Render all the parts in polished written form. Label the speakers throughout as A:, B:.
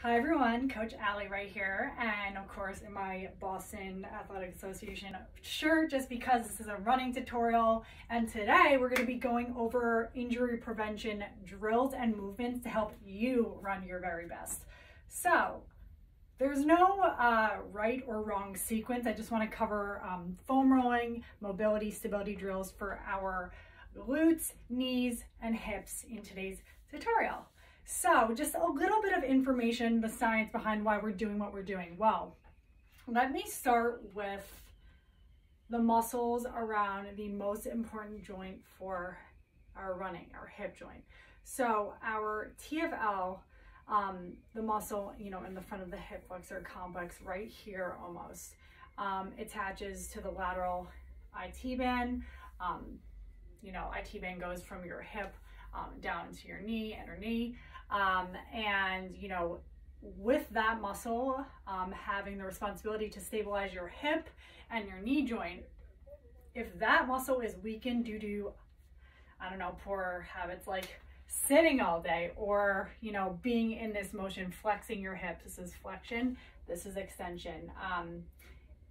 A: Hi everyone, Coach Allie right here, and of course in my Boston Athletic Association shirt, just because this is a running tutorial. And today we're going to be going over injury prevention drills and movements to help you run your very best. So there's no right or wrong sequence. I just want to cover foam rolling, mobility, stability drills for our glutes, knees, and hips in today's tutorial. So just a little bit of information, the science behind why we're doing what we're doing. Well, let me start with the muscles around the most important joint for our running, our hip joint. So our TFL, the muscle, in the front of the hip flexor complex right here almost, attaches to the lateral IT band. IT band goes from your hip down to your knee, inner knee. With that muscle having the responsibility to stabilize your hip and your knee joint, if that muscle is weakened due to, poor habits like sitting all day or, being in this motion, flexing your hips, this is flexion, this is extension.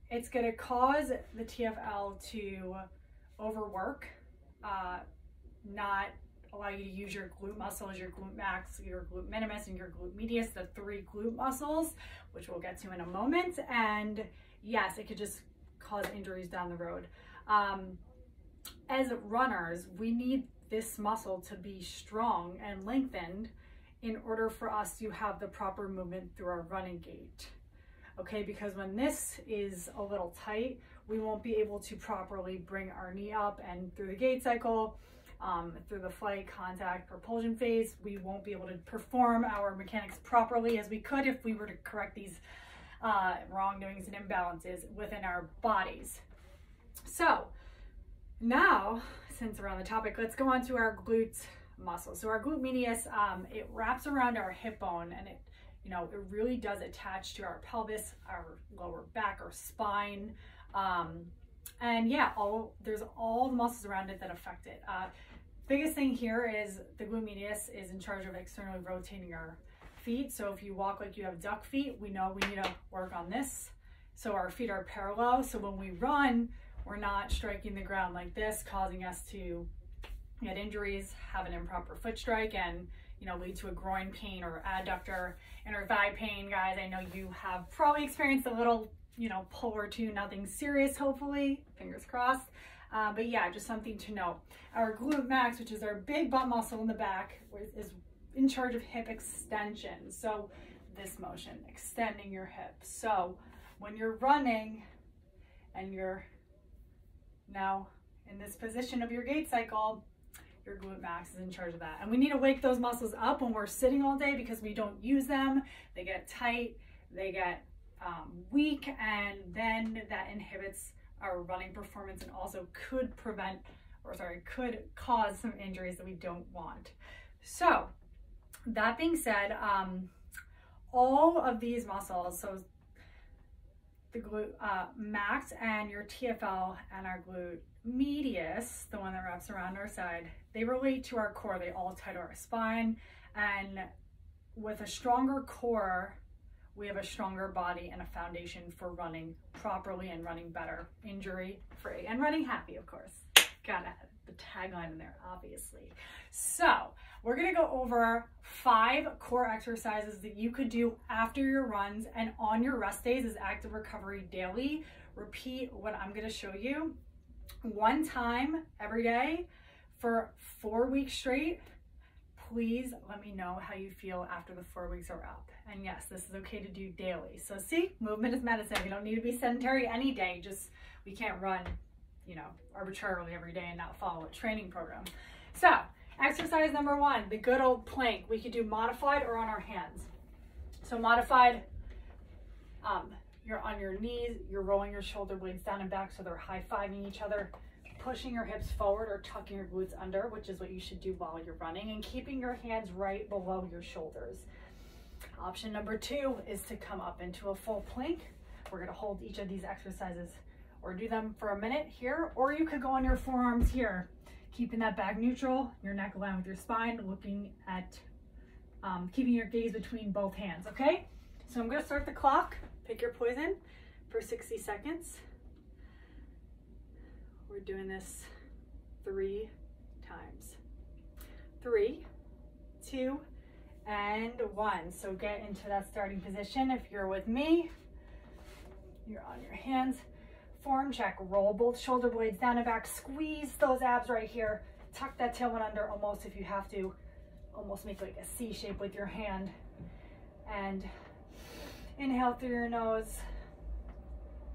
A: It's going to cause the TFL to overwork, not allow you to use your glute muscles, your glute max, your glute minimus, and your glute medius, the three glute muscles, which we'll get to in a moment. And yes, it could just cause injuries down the road. As runners, we need this muscle to be strong and lengthened in order for us to have the proper movement through our running gait. Okay, because when this is a little tight, we won't be able to properly bring our knee up, and through the gait cycle, through the flight, contact, propulsion phase, we won't be able to perform our mechanics properly as we could if we were to correct these wrongdoings and imbalances within our bodies. So now, since we're on the topic, let's go on to our glute muscles. So our glute medius, it wraps around our hip bone, and it really does attach to our pelvis, our lower back, our spine. And yeah, there's all the muscles around it that affect it. Biggest thing here is the glute medius is in charge of externally rotating our feet. So if you walk like you have duck feet, we know we need to work on this. So our feet are parallel. So when we run, we're not striking the ground like this, causing us to get injuries, have an improper foot strike, and lead to a groin pain or adductor, inner thigh pain. Guys, I know you have probably experienced a little pull or two, nothing serious, hopefully, fingers crossed. But yeah, just something to know. Our glute max, which is our big butt muscle in the back, is in charge of hip extension. So this motion, extending your hips. So when you're running and you're now in this position of your gait cycle, your glute max is in charge of that. And we need to wake those muscles up when we're sitting all day because we don't use them. They get tight, they get weak, and then that inhibits our running performance and also could could cause some injuries that we don't want. So that being said, all of these muscles, so the glute max and your TFL and our glute medius, the one that wraps around our side, they relate to our core. They all tie to our spine, and with a stronger core, we have a stronger body and a foundation for running properly and running better, injury free, and running happy, of course. Gotta have the tagline in there, obviously. So we're gonna go over 5 core exercises that you could do after your runs and on your rest days as active recovery daily. Repeat what I'm gonna show you 1 time every day for 4 weeks straight. Please let me know how you feel after the 4 weeks are up. And yes, this is okay to do daily. So see, movement is medicine. We don't need to be sedentary any day. Just, we can't run, arbitrarily every day and not follow a training program. So exercise number 1, the good old plank. We could do modified or on our hands. So modified, you're on your knees, you're rolling your shoulder blades down and back so they're high-fiving each other, pushing your hips forward or tucking your glutes under, which is what you should do while you're running, and keeping your hands right below your shoulders. Option number 2 is to come up into a full plank. We're going to hold each of these exercises or do them for a minute here, or you could go on your forearms here, keeping that back neutral, your neck aligned with your spine, looking at keeping your gaze between both hands, okay? So I'm gonna start the clock. Pick your poison for 60 seconds. We're doing this 3 times. 3, 2, and 1. So get into that starting position. If you're with me, you're on your hands. Form check, roll both shoulder blades down and back, squeeze those abs right here. Tuck that tailbone under almost, if you have to, almost make like a C shape with your hand. And inhale through your nose,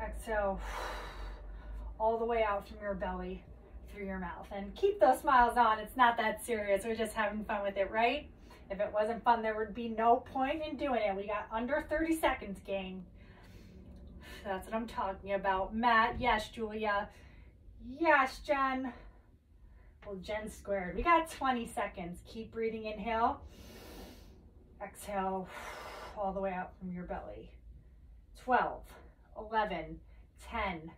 A: exhale all the way out from your belly through your mouth. And keep those smiles on. It's not that serious. We're just having fun with it, right? If it wasn't fun, there would be no point in doing it. We got under 30 seconds, gang. That's what I'm talking about. Matt, yes. Julia, yes. Jen, well, Jen squared. We got 20 seconds. Keep breathing. Inhale, exhale, all the way out from your belly. 12, 11, 10,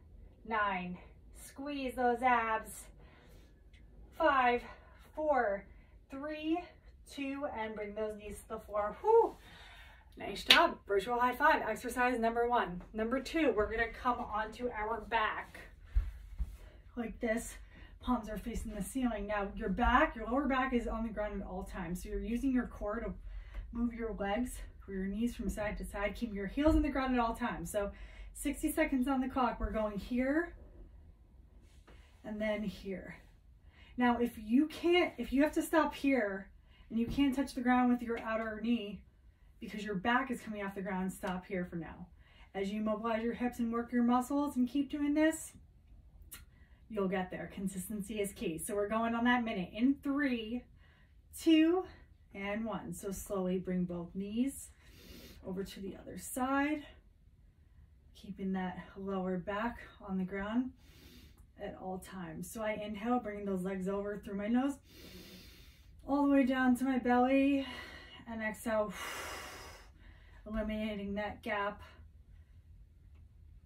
A: 9, squeeze those abs. 5, 4, 3, 2, and bring those knees to the floor. Whew. Nice job. Virtual high five. Exercise number 1. Number 2, we're going to come onto our back like this. Palms are facing the ceiling. Now your lower back is on the ground at all times. So you're using your core to move your legs or your knees from side to side. Keep your heels on the ground at all times. So 60 seconds on the clock. We're going here and then here. Now if you have to stop here and you can't touch the ground with your outer knee because your back is coming off the ground, stop here for now. As you mobilize your hips and work your muscles and keep doing this, you'll get there. Consistency is key. So we're going on that minute in 3, 2, and 1. So slowly bring both knees over to the other side, keeping that lower back on the ground at all times. So I inhale, bringing those legs over through my nose, all the way down to my belly, and exhale, eliminating that gap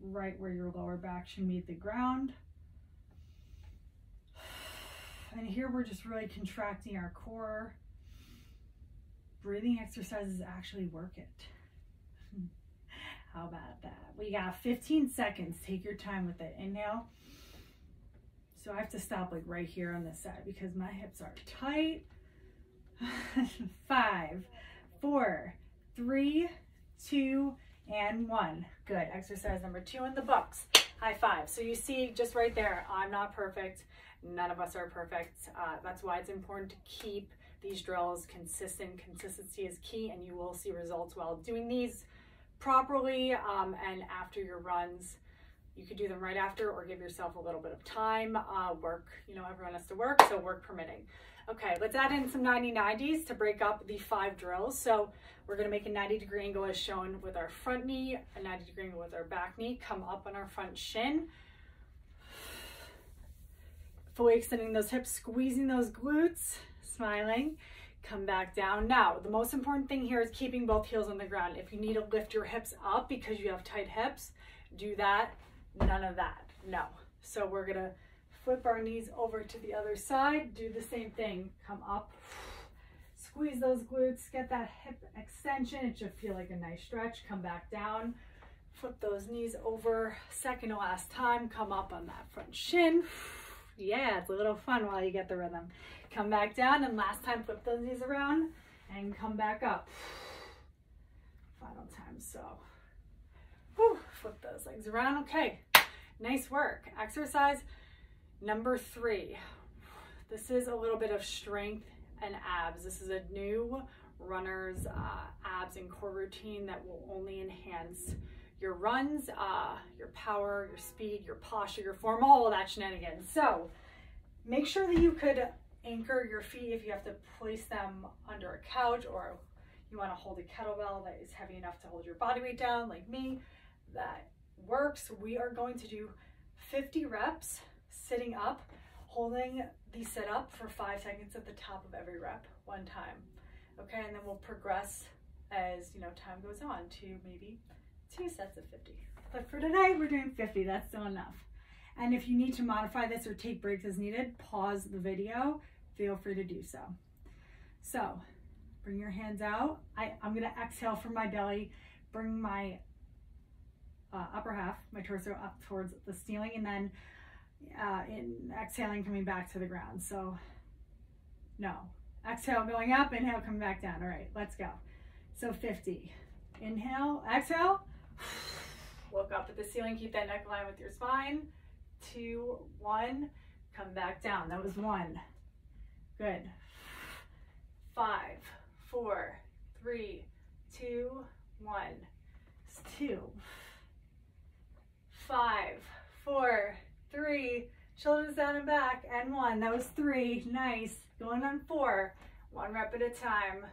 A: right where your lower back should meet the ground. And here we're just really contracting our core. Breathing exercises actually work it. How about that? We got 15 seconds. Take your time with it. Inhale. So I have to stop like right here on this side because my hips are tight. 5, 4, 3, 2, and 1. Good. Exercise number 2 in the books. High five. So you see just right there, I'm not perfect. None of us are perfect. That's why it's important to keep these drills consistent. Consistency is key, and you will see results while doing these properly. And after your runs, you could do them right after or give yourself a little bit of time. Work, everyone has to work, so work permitting. Okay, let's add in some 90-90s to break up the 5 drills. So we're gonna make a 90-degree angle as shown with our front knee, a 90-degree angle with our back knee, come up on our front shin. Fully extending those hips, squeezing those glutes, smiling, come back down. Now, the most important thing here is keeping both heels on the ground. If you need to lift your hips up because you have tight hips, do that. None of that, no. So we're gonna flip our knees over to the other side, do the same thing, come up, squeeze those glutes, get that hip extension. It should feel like a nice stretch. Come back down, flip those knees over, second to last time, come up on that front shin. Yeah, it's a little fun while you get the rhythm. Come back down, and last time, flip those knees around and come back up. Final time, so flip those legs around. Okay, nice work. Exercise number 3. This is a little bit of strength and abs. This is a new runner's abs and core routine that will only enhance your runs, your power, your speed, your posture, your form, all of that shenanigans. So make sure that you could anchor your feet if you have to place them under a couch, or you want to hold a kettlebell that is heavy enough to hold your body weight down like me. That works. We are going to do 50 reps sitting up, holding the sit up for 5 seconds at the top of every rep, 1 time. Okay, and then we'll progress as time goes on to maybe 2 sets of 50. But for today, we're doing 50. That's still enough. And if you need to modify this or take breaks as needed, pause the video. Feel free to do so. So Bring your hands out. I'm gonna exhale from my belly, bring my upper half, my torso up towards the ceiling, and then in exhaling, coming back to the ground. So no, exhale, going up, inhale, coming back down. All right, let's go. So 50, inhale, exhale, look up at the ceiling, keep that neck line with your spine. 2, 1, come back down. That was 1. Good. 5, 4, 3, 2, 1. 2, 5, 4, 3, shoulders down and back, and 1. That was 3. Nice. Going on 4. 1 rep at a time.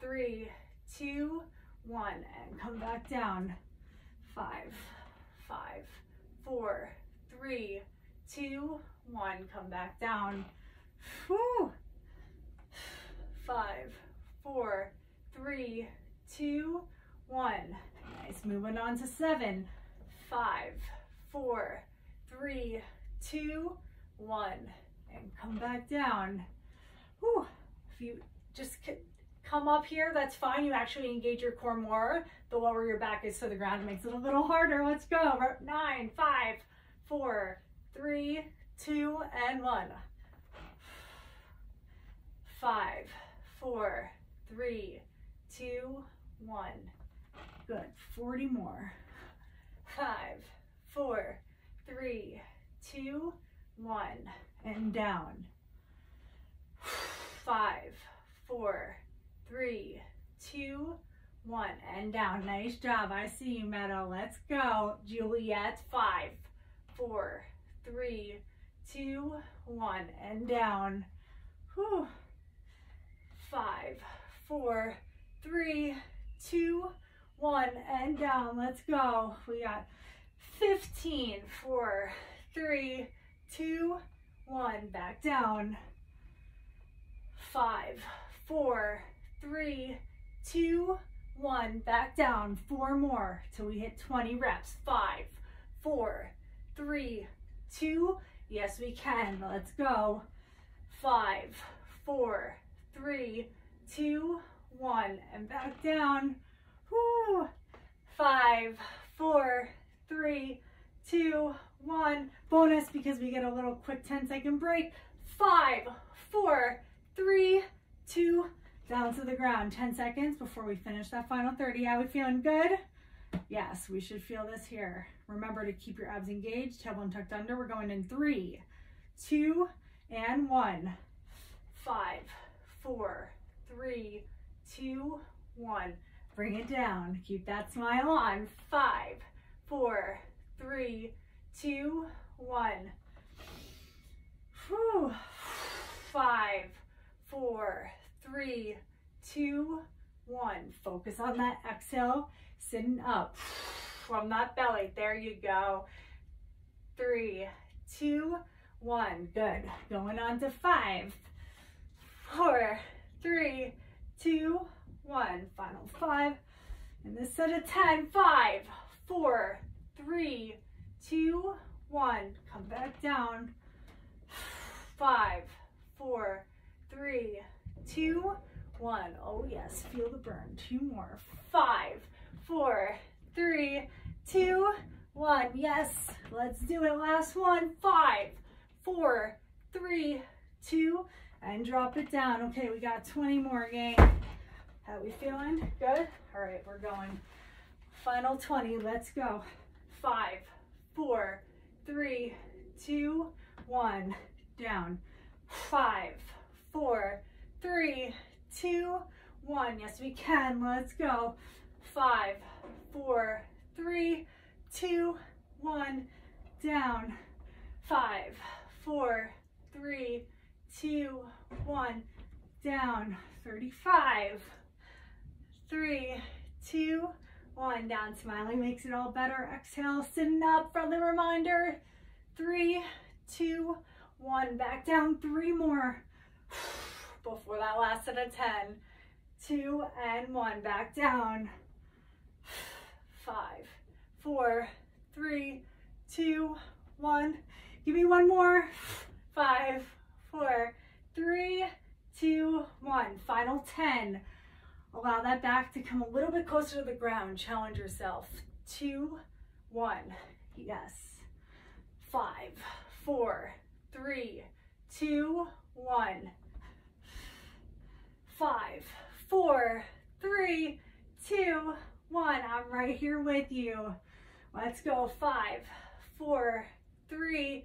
A: 3, 2, 1, and come back down. 5, 5, 4, 3, 2, 1, come back down. Whew. 5, 4, 3, 2, 1. Nice. Moving on to 7. 5, 4, 3, 2, 1, and come back down. Whew. If you just come up here, that's fine. You actually engage your core more. The lower your back is to the ground, it makes it a little harder. Let's go. 9, 5, 4, 3, 2, and 1. 5, 4, 3, 2, 1. Good. 40 more. 5, 4, 3, 2, 1, and down. 5, 4, 3, 2, 1, and down. Nice job. I see you, Meadow. Let's go. Juliet. 5, 4, 3, 2, 1, and down. Whew. 5, 4, 3, 2, 1, and down. Let's go. We got 15, 4, 3, 2, 1, back down. 5, 4, 3, 2, 1, back down. 4 more till we hit 20 reps. 5, 4, 3, 2, yes we can. Let's go. 5, 4, 3, 2, 1, and back down. Whew. 5, 4, 3, 2, 1. Bonus because we get a little quick 10-second break. 5, 4, 3, 2, down to the ground. 10 seconds before we finish that final 30. Are we feeling good? Yes, we should feel this here. Remember to keep your abs engaged, tailbone tucked under. We're going in 3, 2, and 1. 5, 4, 3, 2, 1. Bring it down. Keep that smile on. 5, 4, 3, 2, 1. Whew. 5, 4, 3, 2, 1. Focus on that exhale, sitting up from that belly. There you go. 3, 2, 1. Good. Going on to 5, 4, 3, 2, 1. Final 5. And this set of 10. 5, 4, 3, 2, 1. Come back down. 5, 4, 3, 2, 1. Oh yes, feel the burn. 2 more. 5, 4, 3, 2, 1. Yes, let's do it. Last one. 5, 4, 3, 2, and drop it down. Okay, we got 20 more, gang. How we feeling? Good? All right, we're going. Final 20. Let's go. 5, 4, 3, 2, 1. Down. 5, 4, 3, 2, 1. Yes, we can. Let's go. 5, 4, 3, 2, 1. Down. 5, 4, 3, 2, 1. Down. 35. 3, 2, 1. Down. Smiling makes it all better. Exhale. Sitting up. Friendly reminder. 3, 2, 1. Back down. 3 more. Before that last set of 10. 2 and 1. Back down. 5, 4, 3, 2, 1. Give me 1 more. 5, 4, 3, 2, 1. Final 10. Allow that back to come a little bit closer to the ground. Challenge yourself. 2, 1. Yes. 5, 4, 3, 2, 1. 5, 4, 3, 2, 1. I'm right here with you. Let's go. 5, 4, 3,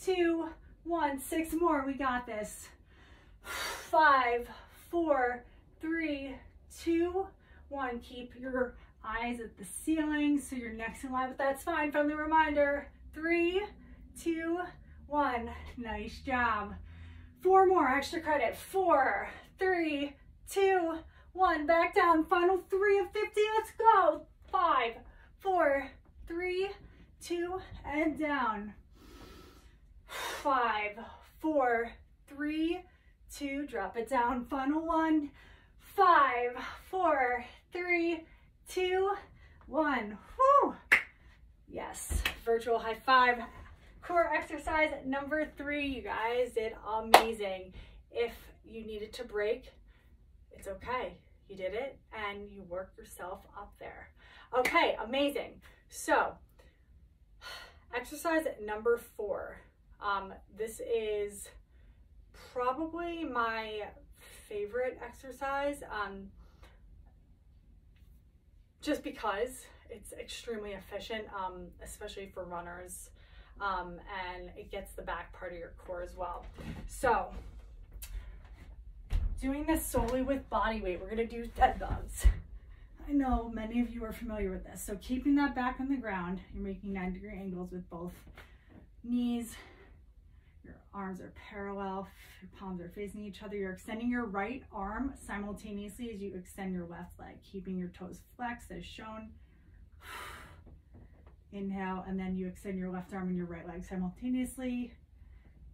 A: 2, 1. 6 more. We got this. 5, 4, 3, 2, 1. Keep your eyes at the ceiling so your neck's in line with that spine. Friendly reminder. 3, 2, 1. Nice job. 4 more. Extra credit. 4, 3, 2, 1. Back down. Final 3 of 50. Let's go. 5, 4, 3, 2, and down. 5, 4, 3, 2. Drop it down. Final 1. 5, 4, 3, 2, 1. Whew. Yes. Virtual high five. Core exercise number 3. You guys did amazing. If you needed to break, it's okay. You did it and you worked yourself up there. Okay, amazing. So, exercise number 4. This is probably my favorite exercise, just because it's extremely efficient, especially for runners, and it gets the back part of your core as well. So, doing this solely with body weight, we're gonna do dead bugs. I know many of you are familiar with this. So keeping that back on the ground, you're making 90-degree angles with both knees. Your arms are parallel, your palms are facing each other. You're extending your right arm simultaneously as you extend your left leg, keeping your toes flexed as shown. Inhale, and then you extend your left arm and your right leg simultaneously.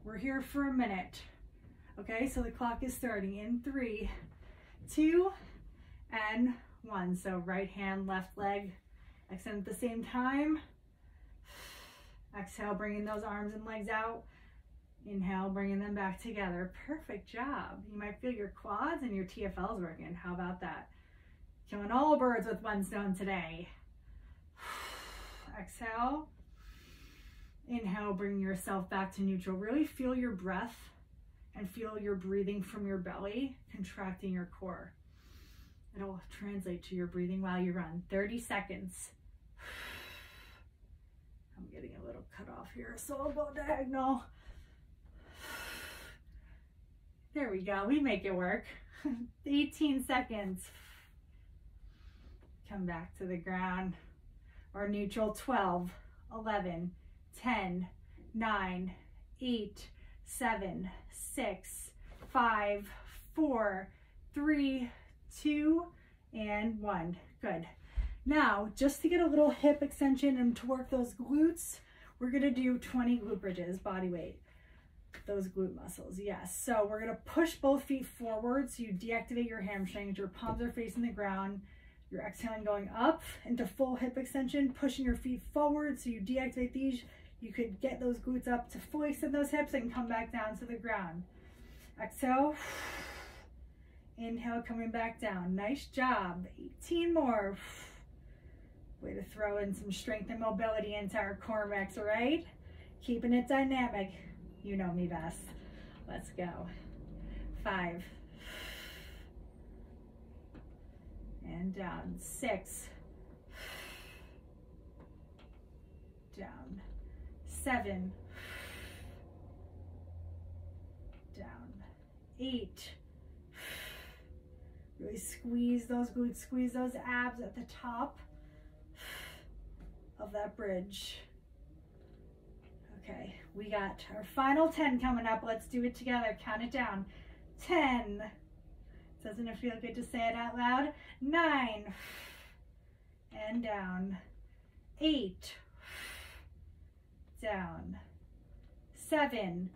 A: We're here for a minute. Okay, so the clock is starting in 3, 2, and 1. So right hand, left leg, extend at the same time. Exhale, bringing those arms and legs out. Inhale, bringing them back together. Perfect job. You might feel your quads and your TFLs working. How about that? Killing all birds with one stone today. Exhale. Inhale, bring yourself back to neutral. Really feel your breath and feel your breathing from your belly, contracting your core. It'll translate to your breathing while you run. 30 seconds. I'm getting a little cut off here, so I'll go diagonal. There we go, we make it work. 18 seconds. Come back to the ground. Or neutral. 12, 11, 10, 9, 8, 7, 6, 5, 4, 3, 2, and 1. Good. Now, just to get a little hip extension and to work those glutes, we're gonna do 20 glute bridges, body weight. Those glute muscles, yes. So we're gonna push both feet forward so you deactivate your hamstrings, your palms are facing the ground, you're exhaling going up into full hip extension, pushing your feet forward so you deactivate these. You could get those glutes up to fully extend those hips and come back down to the ground. Exhale. Inhale, coming back down. Nice job. 18 more. Way to throw in some strength and mobility into our core mix, right? Keeping it dynamic. You know me best. Let's go. 5. And down. 6. Down. 7. Down. 8. Really squeeze those glutes, squeeze those abs at the top of that bridge. Okay, we got our final 10 coming up. Let's do it together. Count it down. 10. Doesn't it feel good to say it out loud? 9. And down. 8. Down. 7.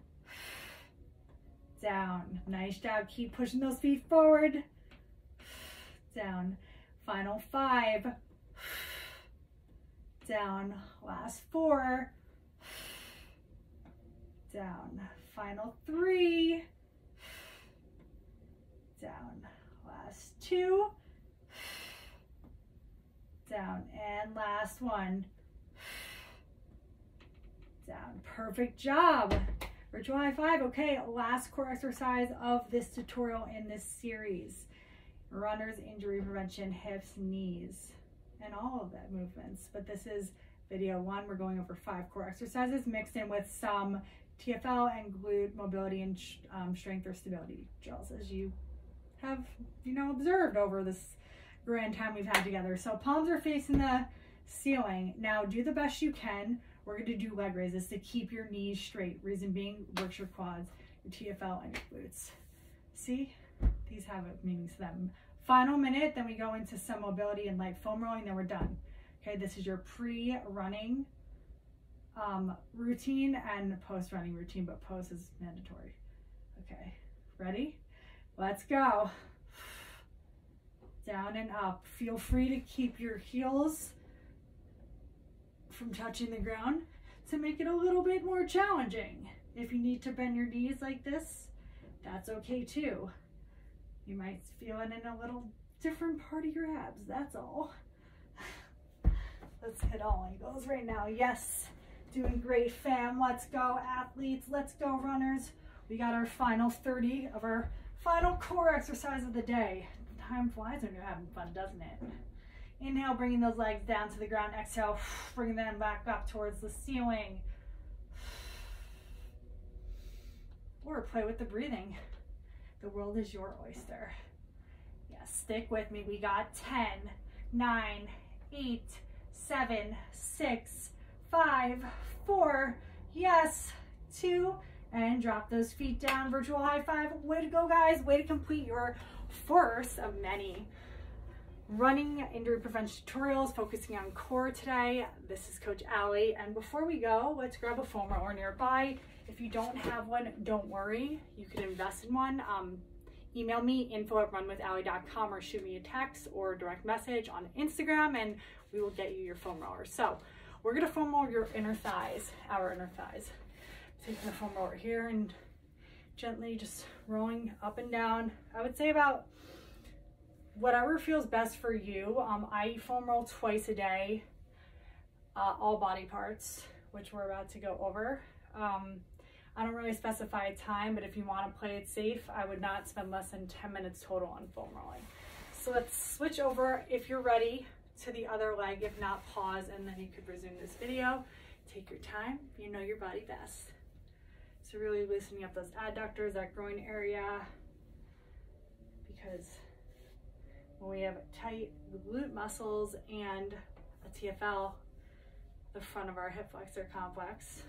A: Down. Nice job. Keep pushing those feet forward. Down. Final 5. Down. Last 4. Down. Final 3. Down. Last 2. down, and last one. Down. Perfect job. Virtual high five. Okay, last core exercise of this tutorial in this series. Runners injury prevention, hips, knees, and all of that movements. But this is video 1. We're going over 5 core exercises mixed in with some TFL and glute mobility and strength or stability drills, as you have, observed over this grand time we've had together. So palms are facing the ceiling. Now do the best you can. We're going to do leg raises to keep your knees straight. Reason being, works your quads, your TFL, and your glutes. See? These have a meaning to them. Final minute, then we go into some mobility and light foam rolling, then we're done. Okay, this is your pre-running routine and post-running routine, but post is mandatory. Okay, ready? Let's go. Down and up. Feel free to keep your heels from touching the ground to make it a little bit more challenging. If you need to bend your knees like this, that's okay too. You might feel it in a little different part of your abs, that's all. Let's hit all angles right now. Yes, doing great, fam. Let's go, athletes. Let's go, runners. We got our final 30 of our final core exercise of the day. Time flies when you're having fun, doesn't it? Inhale, bringing those legs down to the ground. Exhale, bringing them back up towards the ceiling. Or play with the breathing. The world is your oyster. Yes, stick with me. We got 10, 9, 8, 7, 6, 5, 4, yes, 2, and drop those feet down. Virtual high five. Way to go, guys. Way to complete your first of many running injury prevention tutorials focusing on core today. This is Coach Allie, and before we go, let's grab a foam roller nearby. If you don't have one, don't worry. You can invest in one. Email me, info@runwithallie.com, or shoot me a text or direct message on Instagram, and we will get you your foam roller. So we're gonna foam roll your inner thighs, our inner thighs. Taking the foam roller here and gently just rolling up and down. I would say about whatever feels best for you. I foam roll twice a day, all body parts, which we're about to go over. I don't really specify a time, but if you want to play it safe, I would not spend less than 10 minutes total on foam rolling. So let's switch over, if you're ready, to the other leg. If not, pause, and then you could resume this video. Take your time. You know your body best. So really loosening up those adductors, that groin area, because when we have tight glute muscles and a TFL, the front of our hip flexor complex,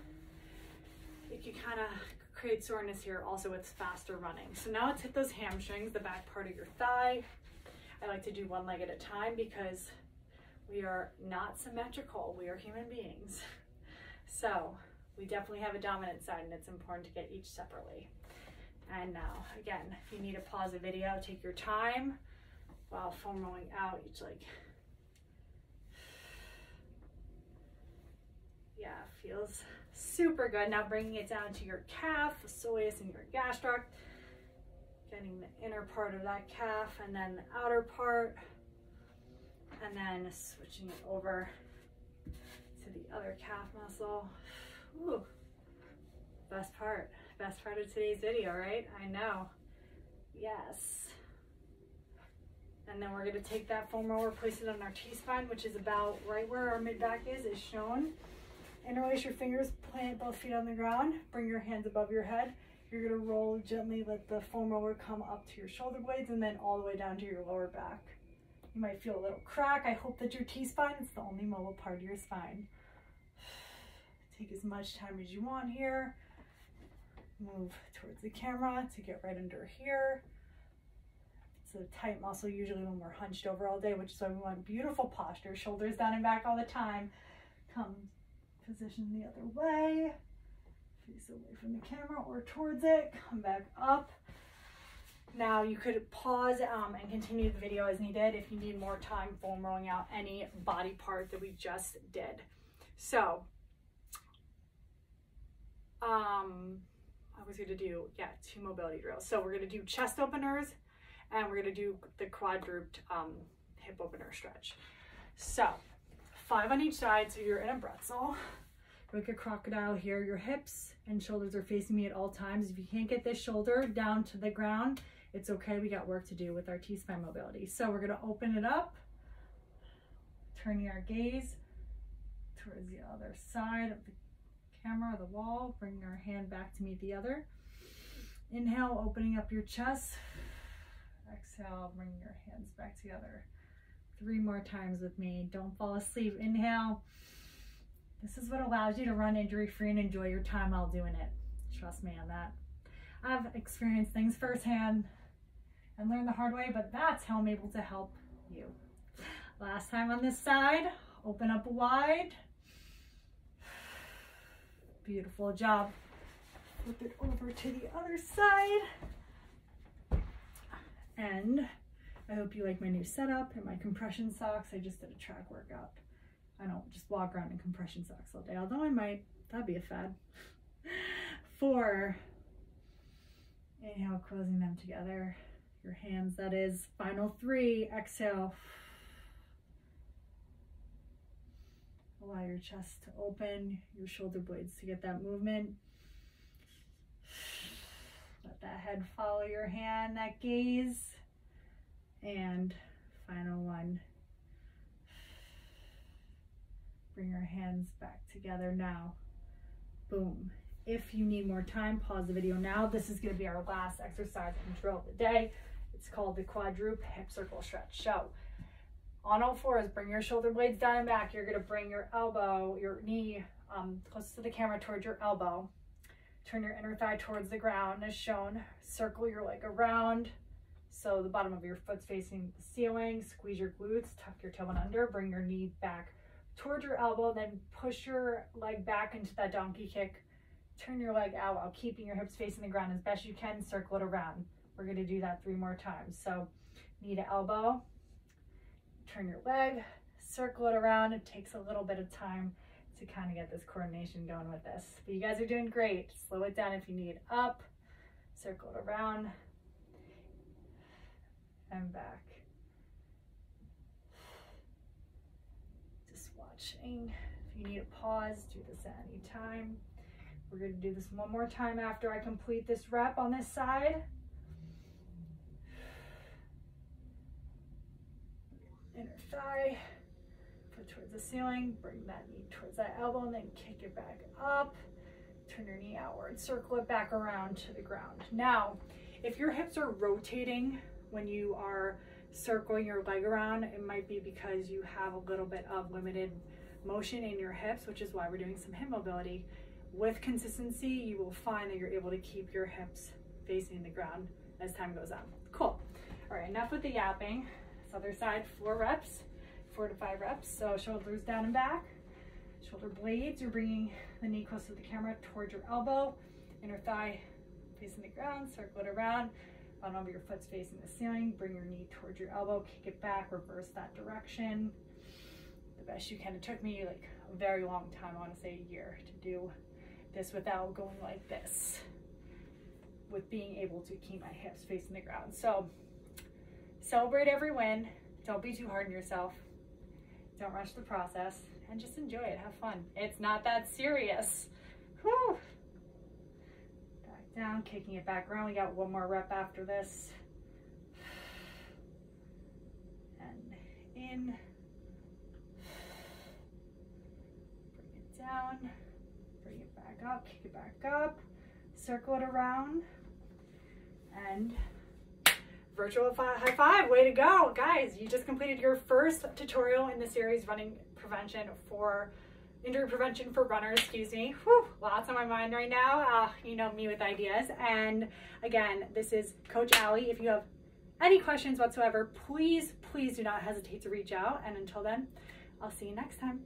A: it can kind of create soreness here also with faster running. So now let's hit those hamstrings, the back part of your thigh. I like to do one leg at a time because we are not symmetrical. We are human beings. So we definitely have a dominant side, and it's important to get each separately. And now, again, if you need to pause the video, take your time while foam rolling out each leg. Yeah, feels super good. Now bringing it down to your calf, soleus and your gastroc, getting the inner part of that calf and then the outer part, and then switching it over to the other calf muscle. Ooh, best part of today's video, right? I know. Yes. And then we're going to take that foam roller, place it on our T-spine, which is about right where our mid-back is shown. Interlace your fingers, plant both feet on the ground, bring your hands above your head. You're going to roll gently, let the foam roller come up to your shoulder blades and then all the way down to your lower back. You might feel a little crack. I hope that your T-spine is the only mobile part of your spine. Take as much time as you want here. Move towards the camera to get right under here. It's a tight muscle usually when we're hunched over all day, which is why we want beautiful posture, shoulders down and back all the time. Come position the other way, face away from the camera or towards it, come back up. Now you could pause and continue the video as needed if you need more time foam rolling out any body part that we just did. So I was going to do, 2 mobility drills. So we're going to do chest openers and we're going to do the quadruped hip opener stretch. So 5 on each side, so you're in a pretzel. Like a crocodile here. Your hips and shoulders are facing me at all times. If you can't get this shoulder down to the ground, it's okay. We got work to do with our T-spine mobility. So we're gonna open it up, turning our gaze towards the other side of the camera, the wall, bringing our hand back to meet the other. Inhale, opening up your chest. Exhale, bringing your hands back together. 3 more times with me. Don't fall asleep. Inhale. This is what allows you to run injury-free and enjoy your time while doing it. Trust me on that. I've experienced things firsthand and learned the hard way, but that's how I'm able to help you. Last time on this side, open up wide. Beautiful job. Flip it over to the other side. And I hope you like my new setup and my compression socks. I just did a track workout. I don't just walk around in compression socks all day, although I might. That'd be a fad. 4. Inhale, closing them together. Your hands, that is. Final 3. Exhale. Allow your chest to open, your shoulder blades to get that movement. Let that head follow your hand, that gaze. And final 1. Bring your hands back together now. Boom. If you need more time, pause the video now. This is going to be our last exercise and drill of the day. It's called the quadruped hip circle stretch. So on all fours, bring your shoulder blades down and back. You're going to bring your elbow, your knee close to the camera towards your elbow. Turn your inner thigh towards the ground as shown. Circle your leg around. So the bottom of your foot's facing the ceiling. Squeeze your glutes, tuck your tailbone under, bring your knee back towards your elbow, then push your leg back into that donkey kick. Turn your leg out while keeping your hips facing the ground as best you can. Circle it around. We're going to do that 3 more times. So knee to elbow, turn your leg, circle it around. It takes a little bit of time to kind of get this coordination going with this. But you guys are doing great. Slow it down if you need. Up, circle it around, and back. Just watching. If you need a pause, do this at any time. We're going to do this 1 more time after I complete this rep on this side. Inner thigh, foot towards the ceiling, bring that knee towards that elbow, and then kick it back up. Turn your knee outward, circle it back around to the ground. Now, if your hips are rotating when you are circling your leg around, it might be because you have a little bit of limited motion in your hips, which is why we're doing some hip mobility. With consistency, you will find that you're able to keep your hips facing the ground as time goes on. Cool. All right, enough with the yapping. This other side, 4 reps, 4 to 5 reps. So shoulders down and back, shoulder blades. You're bringing the knee close to the camera towards your elbow, inner thigh facing the ground, circle it around. Bottom of your foot's facing the ceiling. Bring your knee towards your elbow, kick it back, reverse that direction. The best you can. It took me like a very long time, I want to say a year, to do this without going like this, with being able to keep my hips facing the ground. So celebrate every win. Don't be too hard on yourself. Don't rush the process, and just enjoy it. Have fun. It's not that serious. Whew. Back down, kicking it back around. We got 1 more rep after this. And in. Bring it down. Bring it back up, kick it back up, circle it around, and virtual high five. Way to go, guys. You just completed your first tutorial in the series, running prevention for injury prevention for runners, excuse me. Whew, lots on my mind right now. You know me with ideas. And again, this is Coach Allie. If you have any questions whatsoever, please do not hesitate to reach out. And until then, I'll see you next time.